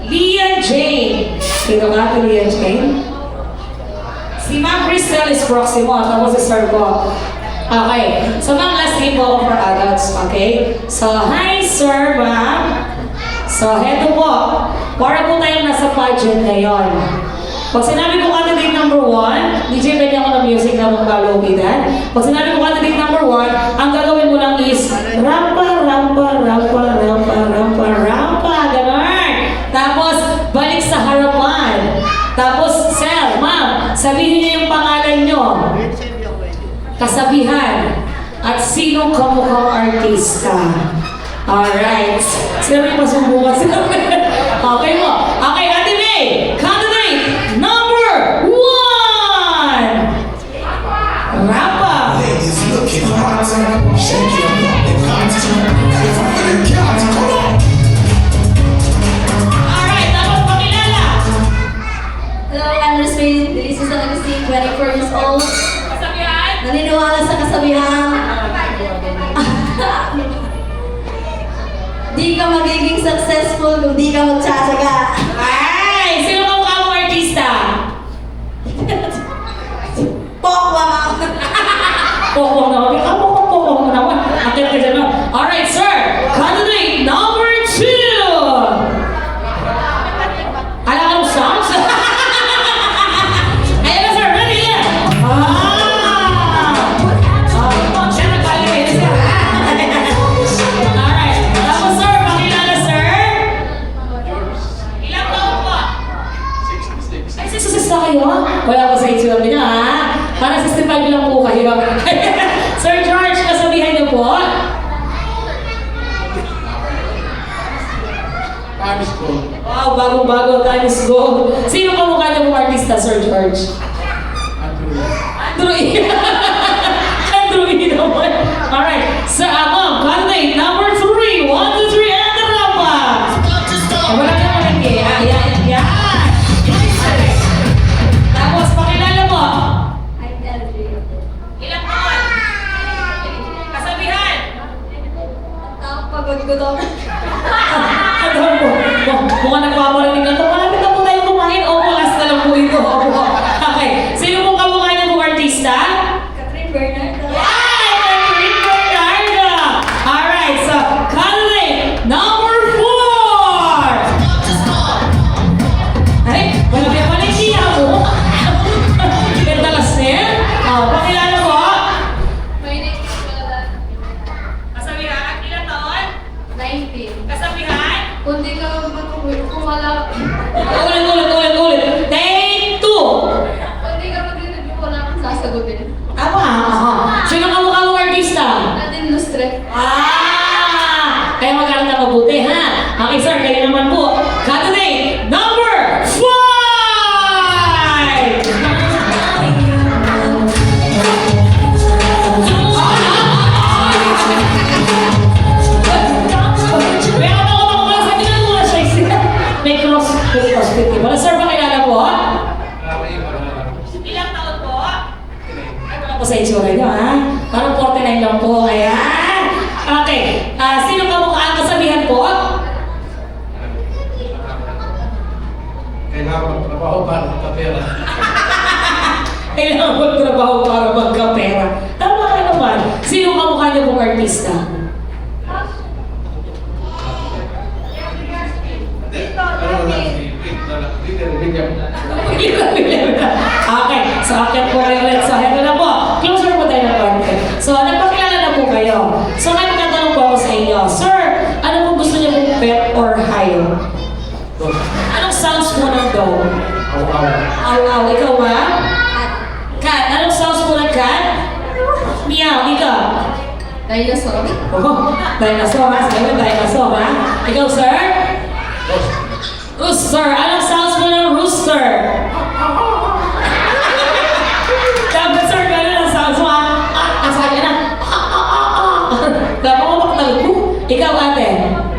Leah Jane. Dito nga ito, Leah Jane. Si Ma'am Crystal is proximo. Tapos si Sir Bob. Okay. So, Ma'am, last name po ako for adults. Okay? So, hi, Sir, Ma'am. So, heto po. Para po tayong nasa pageant ngayon. Pag sinabi ko candidate number 1, DJ pwede ako ng music na magbalukidan. Pag sinabi ko candidate number 1, ang gagawin mo lang is rampa, rampa, rampa, rampa, rampa, rampa, gano'n. Tapos, balik sa harapan. Tapos, sir, ma'am, sabihin niyo yung pangalan niyo. Kasabihan. At sino kamukhang artista. Alright. Sino yung masubukan sila? Okay mo. Okay, Ate May. Candidate number 1. Rampa. Ladies looking hot, shake your body, hot. Everybody got, come on. Alright, tapos pakilala. Hello, I'm Rosemary. This is Augustine, 24 years old. Kasabihan. Naniniwala sa kasabihan. Di ka magiging successful kung di ka magtsatsaga. Ay, sino ka mukha mo artista? Pokwa ka. Pokong naman. Pokong naman. Akit ka dyan. Alright, sir. Candidate number 2. Alam ka ng songs? Ayan na, sir. Ready? Siya nagpalik kayo, sir. Alright. Tapos, sir, pakilala, sir. Ilang taon po? 66. Ay, 66 na kayo? Wala ko sa itsura nila, ha? Para 65 lang po kayo. Sir George, kasabihan niyo po. Time is gold. Wow, bagong-bago, time is gold. Sino ka mukha niyo pong artista, Sir George? Andrew E. Andrew E naman. Alright. Sir, ma'am, candidate number 3. 1, 2, 3, and the rampa. Wala ka naman eh. Yan. Tapos, pakilala mo. I'm Eldrin. Ilang taon? Kasabihan. Pagod ko to. Ano po? Mukhang nagpaparinig na ito. Malapit na po tayo kumain. Opo, last na lang po ito. Opo. Okay. Sino pong kamukha niyo pong artista? Catherine Bernard. Ay! Catherine Bernardo! Alright, so, candidate number 4! Ay, wala kaya pala siya mo. Ganda las niya. Pakilala mo. My name is Lola. Kasabihan, ilang taon? 19. Kasabihan? Kung di ka kumala, Ulit. Take 2! kung di ka mag-review, wala kang sasagutin. Apa? Sino kamukha mong artista? Natin lustre. Kaya mag-aaral na mabuti, ha? Okay, sir, kayo naman po. Candidate number 5! Meron ako mga sa ginagawa siya. May crossfit. Wala, sir, pakilala po? Ilang taon po? Ay, wala po sa itsura niyo, ha? Parang 49 lang po. Ayan. Okay. Sino ka mukha ang kasabihan po? Kailangan magtrabaho para magkapera. Kailangan magtrabaho para magkapera. Tama ka naman. Sino ka mukha niyo pong artista? Okay. So, akyat po kayo ulit. So, heto na po. Closer po tayo ng konti. So, nagpakilala na po kayo. So, may magtatanong po ako sa inyo. Sir, ano pong gusto niyo pong pet or hayop? Anong sounds mo ng dog? Aw, ikaw ba? Cat. Anong sounds mo ng cat? Meow. Ikaw? Dinosaur. Oh, dinosaur ha? Sabi mo, dinosaur ha? Ikaw, sir? Rooster. Anong sounds mo ng rooster? Dapat, sir, gano'n ang sounds mo ha? Sabi na. Dapat mo baktal ko. Ikaw, ate?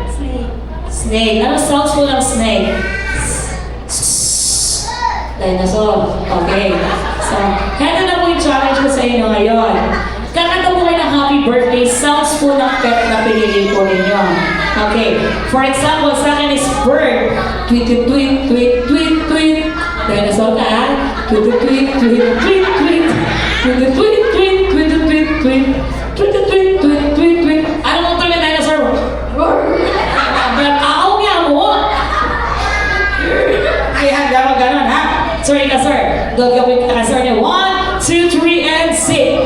Snake. Snake. Anong sounds mo ng snake? Dinosaur. Okay. So, heto na po yung challenge ko sa inyo ngayon. Kakanta po kayo ng happy birthday sounds po ng pet na pinili po ninyo. Okay. For example, sa akin is bird. Tweet, tweet, tweet, tweet, tweet, tweet. Dinosaur ka, ha? Tweet, tweet, tweet, tweet, tweet, tweet. Tweet, tweet, tweet, tweet, tweet, tweet, tweet. Tweet, tweet, tweet, tweet, tweet, tweet. Ano mo ito yung dinosaur? Ako nga mo. Kaya dapat ganun, ha? Sorry ka, sir. Gagawin ka, sir, niya. 1, 2, 3, and sing.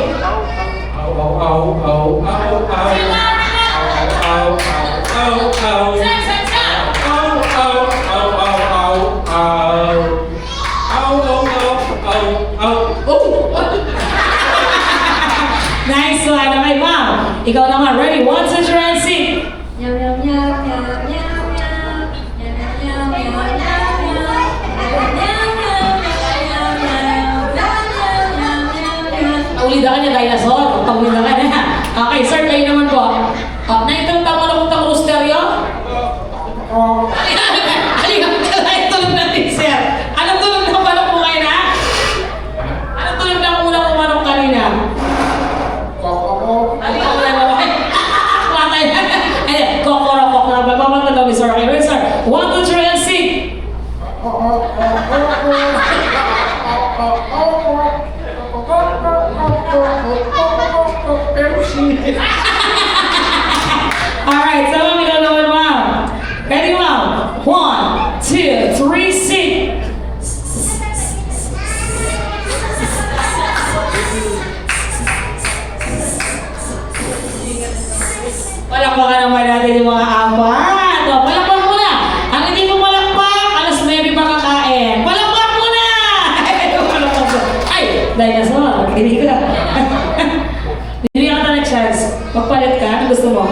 Nice one. Okay, ma'am. Ikaw naman. Ready? 1, 2, 3, and sing. Meow, meow, meow, meow, meow, meow. Meow, meow, meow, meow, meow, meow. Ulidan ka niya, dinosaur. Ulidan ka niya. Okay, sir, kayo naman po. Naitong tama na puntang rooster yun? Halika, tulog natin, sir. Anong tulog na manok mo ngayon, ha? Anong tulog na unang umanok kanina? Halika, wala na ba? Matay na. Ayan, kokoro. Magpapagod kami, sir. Okay, ready, sir? 1, 2, 3, and sing. Alright, so let me go naman, ma'am. Ready, ma'am? 1, 2, 3, sing. Palakpakan naman natin yung mga ampat. O, palakpak mo na. Ang hindi mo palakpak, alas 9 pa kakain. Palakpak mo na! Ay, dinosaur. Hindi ka. Bibigyan ka na ng chance. Magpalit ka. Ano gusto mo?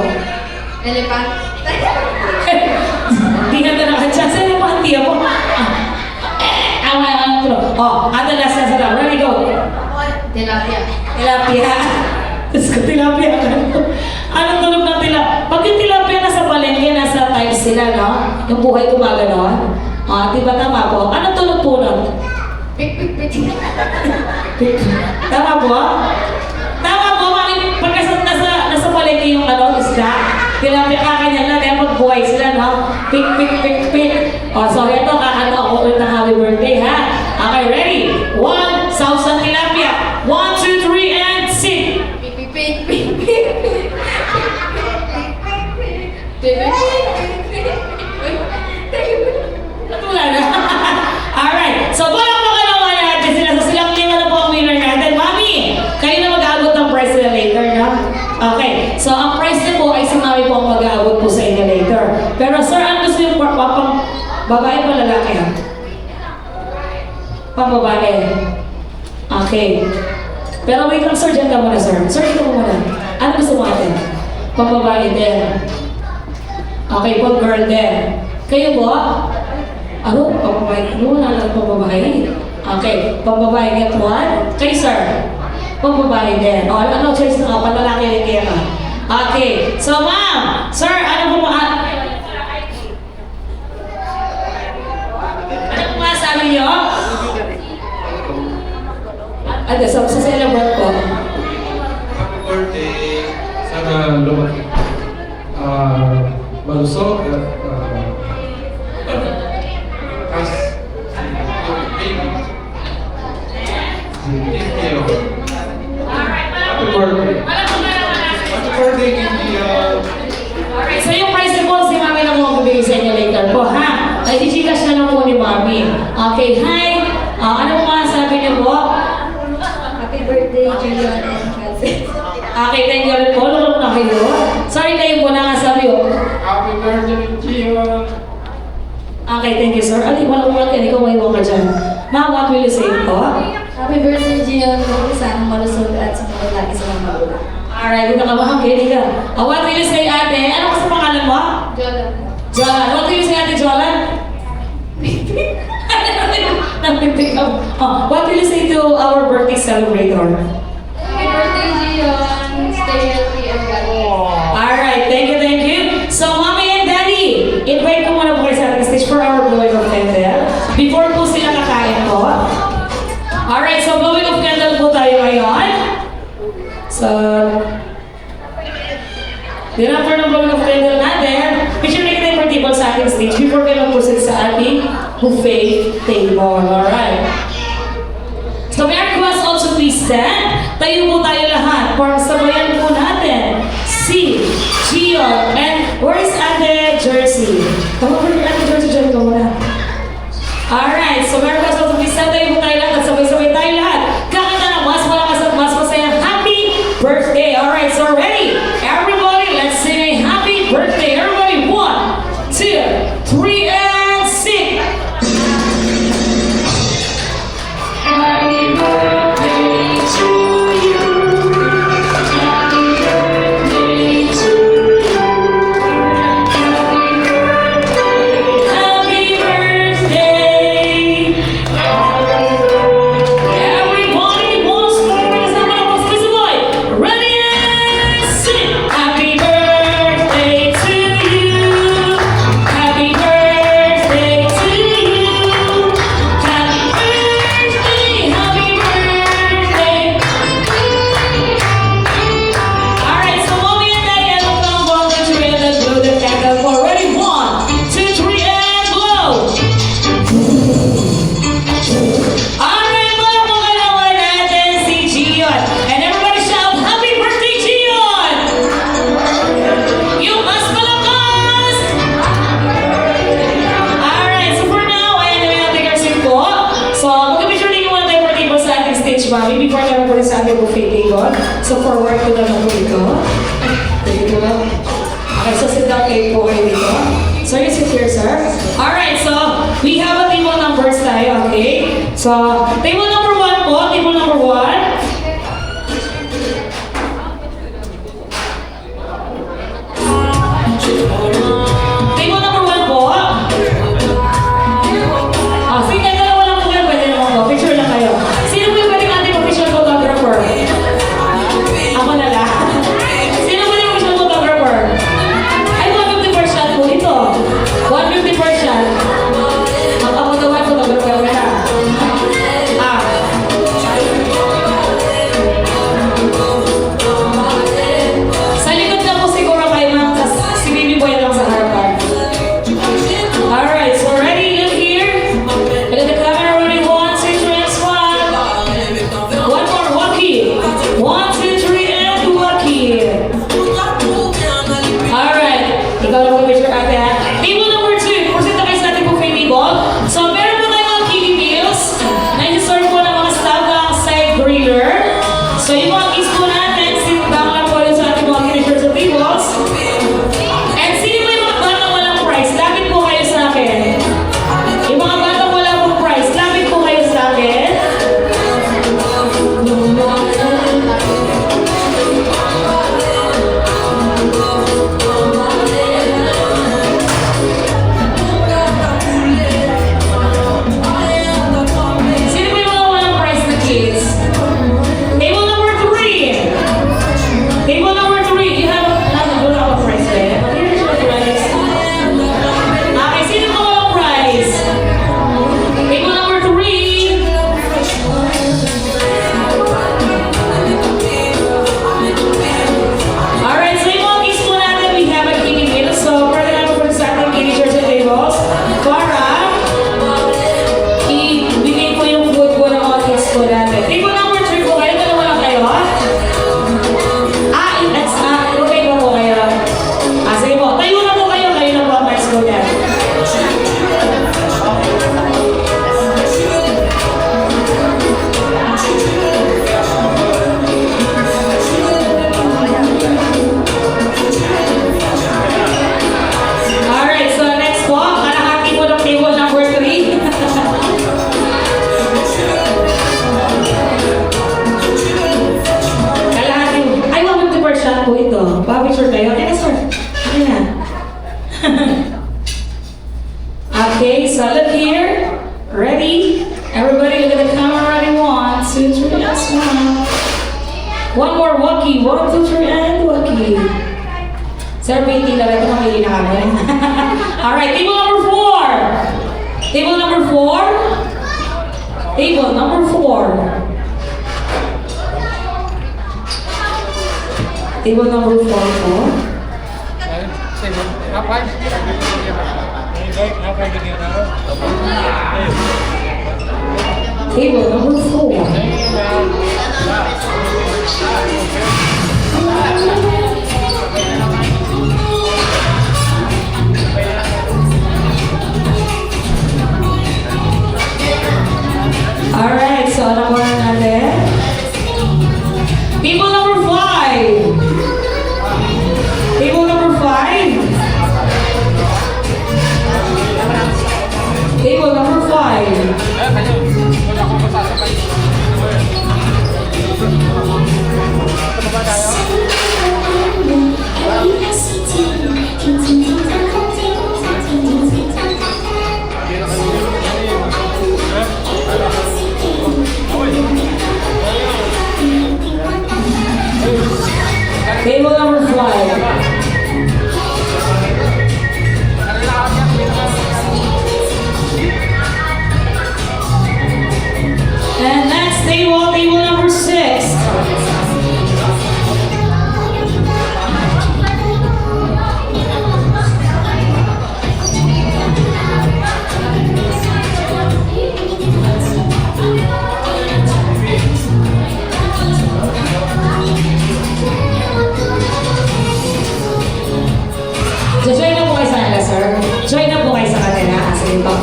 Elephant. Hindi ka na naka-chance. Ano pa? Hindi ako. Ano last na lang. Ready, go. Tilapia. Tilapia. Tapos ko tilapia ka. Anong tulog ng tilapia? Pag yung tilapia nasa palengke, nasa times sila, no? Yung buhay gumagano'n. Di ba tama po? Anong tulog po nun? Pik, pik, pik. Tama po? Tama po, pag nasa palengke yung isda, tilapia kakanyan lang, kaya pag buhay sila, no? Pik, pik, pik, pik. So ito, kakanta ako ulit ng happy birthday, ha? Okay, ready? 1, sounds ng tilapia. 1, 2, 3, and sing! Pik, pik, pik, pik, pik. Pik, pik, pik. Wala na. Alright, so palakpakan naman natin sila. So silang 5 na po ang winner natin. Mami, kayo na mag-aabot ng prize nila later, no? Okay, so ang prize niyo po ay si Mami po ang mag-aabot po sa inyo later. Pero sir, ano gusto yung pang babae pa lalaki, ha? Pang babae. Okay. Pero wait lang, sir, dyan ka muna, sir. Sir, ito mo muna. Ano gusto mo natin? Pang babae din. Okay, pang girl din. Kayo po? Ano? Pambabae? Ano? Wala lang pambabae. Okay. Pambabae get one? Kayo, sir? Pambabae din. O, ano choice na? Panlalaki rin kayo ka. Okay. So, ma'am! Sir, ano po mga... Ano po masasabi niyo? Ano? Sa celebrate po? Happy birthday! Sana lumaki. Malusog at as si Kikyo. Happy birthday! Happy birthday, Kikyo! Alright, so yung prize niyo po, si Mami na mo magbibigay sa inyo later po, ha? Ay, di-gcash na lang po ni Mami. Okay, hi! Ano po masasabi niyo po? Happy birthday, Julian and Kelsey. Okay, thank you rin po. Lulong na kayo. Sorry kayo po nakasabi ko. Happy birthday, Gio! Okay, thank you, sir. Ali, walang ulat yan. Ikaw may iwan ka dyan. Ma'am, what will you say po? Happy birthday, Gian. Sana malusog at sumunod lagi sa mga magulang. Alright, dito ka ba? Okay, dito ka. What will you say, ate? Ano kasi pangalan mo? Jordan. Jolan. What will you say, ate Jolan? Napipick up. Oh, what will you say to our birthday celebrator? Happy birthday, Gion. Stay healthy and God bless. Alright, thank you, thank you. So, mommy and daddy, invite ko muna po kayo sa ating stage for our blowing of candle. Before po sila kakain po. Alright, so blowing of candle po tayo ngayon. So, then after ng blowing of candle natin, picture na kita yung table sa ating stage before kayo mag-proceed sa ating buffet table. Alright. So, may I request also please stand. Tayo po tayo lahat para sabayan po natin si Gion. And where is Ate Jersey? Come over here, Ate Jersey, dyan ka muna. Alright, so may I request also please stand. Tayo po tayo lahat at sabay-sabay tayo lahat. Kakanta ng mas malakas at mas masaya. Happy birthday! Alright, so ready? Everybody, let's sing a happy birthday. Everybody, 1, 2, 3, and sing! Happy birthday to you. Happy birthday to you. Happy birthday. Happy birthday! Everybody, once more, raise up our voice, listen boy. Ready and sing! Happy birthday to you. Happy birthday to you. Happy birthday, happy birthday. Alright, so mommy and daddy, I don't know about the tree and let's blow the candle for ready. 1, 2, 3, and blow! Alright, mga pangalawa natin si Gion. And everybody shout, Happy birthday, Gion! Yung mas malakas! Alright, so for now, ayan na yung ating rehearsal po. So, mag-picture din muna tayo for table sa ating stage, mami, before naman po rin sa ating buffet table. So, forward ko na lang po ito. Dito lang. Okay, so sit down kayo po kayo dito. So, you sit here, sir. Alright, so, we have a table numbers tayo, okay? So, table number 1 po, table number 1. Table number 1 po. Sige, dalawa lang po kayo, pwede naman po. Picture lang kayo. Sino po yung pwedeng ating official photographer? Ako na lang. Sino po yung official photographer? Ay, 150 shot po ito. 150 shot. Ako daw ay photographer ka na. Everybody look at the camera. Ready? 1, 2, 3, and smile. One more walkie. 1, 2, 3, and walkie. Sir, BT lang. Ito mamili na kami. Alright, table number 4. Table number 4. Table number 4. Table number 4 po. Table number 4. Alright, so ano mo na natin? Table number 5. Table number 5. Table number 5. Table number 5. And next table, table number 6. So, join na po kayo sa kanila, sir. Join na po kayo sa kanila. Sige po.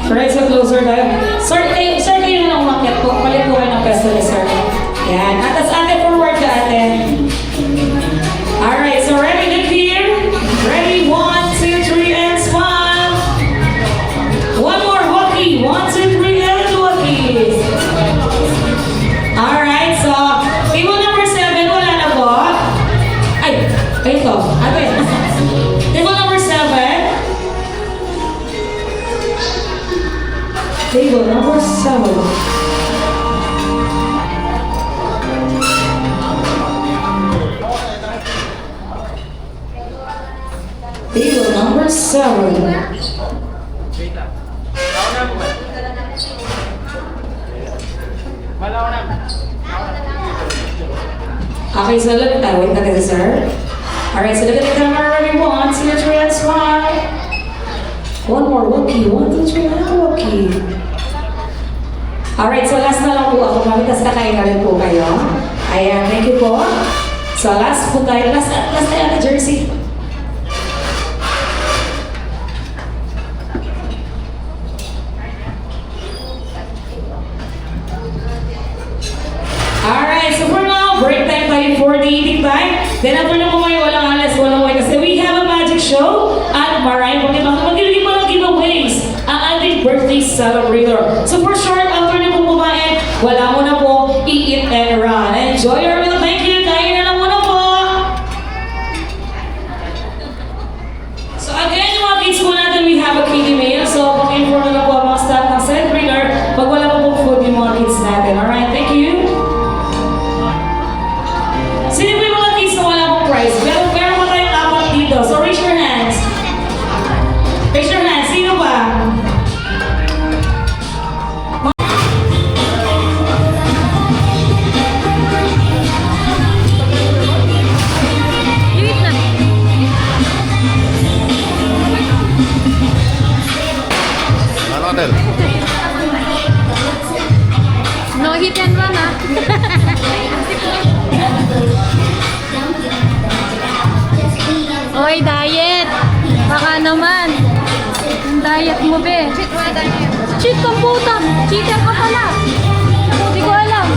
Alright, so closer tayo. Sir, kayo na umakyat po. Palit po kayo ng peso ni sir. Yan. At tas ate, forward ka ate. Alright, so ready, look here. Ready, 1, 2, 3, and smile. One more walkie. 1, 2, 3, and walkie. Alright, so table number 7, wala na po. Ay, ito. Ate. Table number 7. Table number 7. Table number 7. Okay, so look at that. Wait na sir. Alright, so look at the camera. Ready? 1, 2, 3, and smile. One more walkie. 1, 2, 3, and walkie. Alright, so last na lang po ako. Mamitas kakain na rin po kayo. Ayan, thank you po. So last po tayo. Last tayo na jersey. Alright, so for now, break time tayo for the eating time. Then after na po kayo, walang alas, walang way. Kasi we have a magic show at marami po kayo. Magiging po ng giveaways ang ating birthday celebrator. So for short, after na po kumain, wala mo na po, eat and run. Enjoy your meal. Thank you. Kain na lang muna po. So again, yung mga kids po natin, we have a kiddie meal. So pag-inform na po ang mga staff ng celebrator pag wala po pong food yung mga kids natin. Alright, thank you. Sino po yung mga kids na wala pong prize? Meron pa tayong 4 dito. So raise your hands. Raise your hands. Sino ba? Iwit na. No hit and run, ah. Oy, diet! Baka naman. Yung diet mo, be. Cheat kang puta. Cheater ka pala. Hindi ko alam.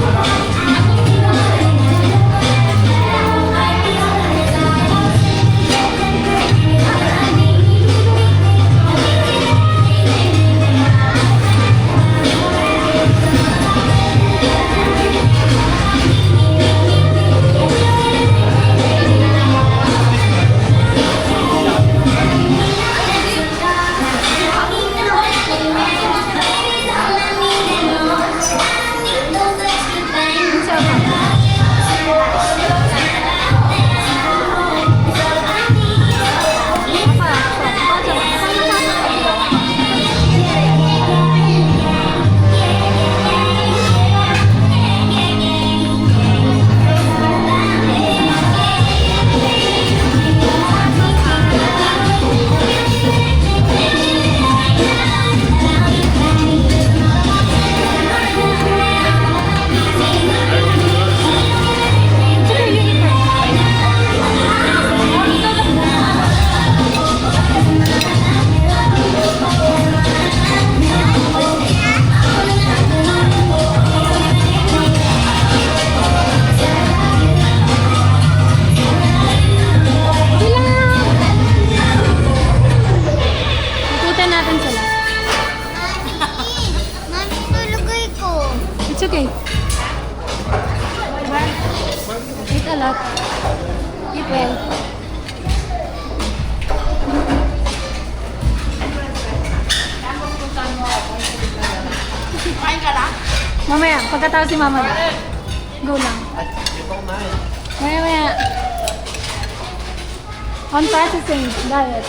balat. Ipel. Mamaya, pagkatapos si Mama. Go lang. Maya. On processing, diet.